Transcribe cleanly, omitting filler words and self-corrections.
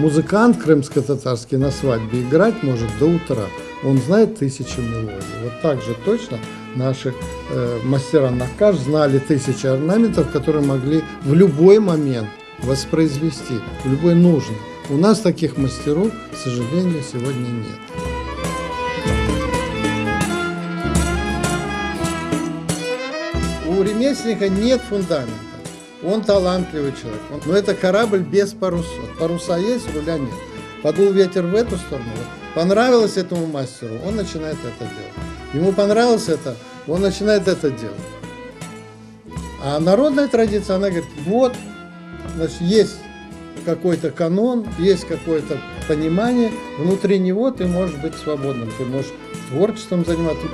Музыкант крымско-татарский на свадьбе играть может до утра. Он знает 1000 мелодий. Вот так же точно наши мастера накаш знали 1000 орнаментов, которые могли в любой момент воспроизвести, в любой нужный. У нас таких мастеров, к сожалению, сегодня нет. У ремесленника нет фундамента. Он талантливый человек. Но это корабль без парусов. Паруса есть, руля нет. Подул ветер в эту сторону. Понравилось этому мастеру, он начинает это делать. Ему понравилось это, он начинает это делать. А народная традиция, она говорит, вот, значит, есть какой-то канон, есть какое-то понимание, внутри него ты можешь быть свободным, ты можешь творчеством заниматься.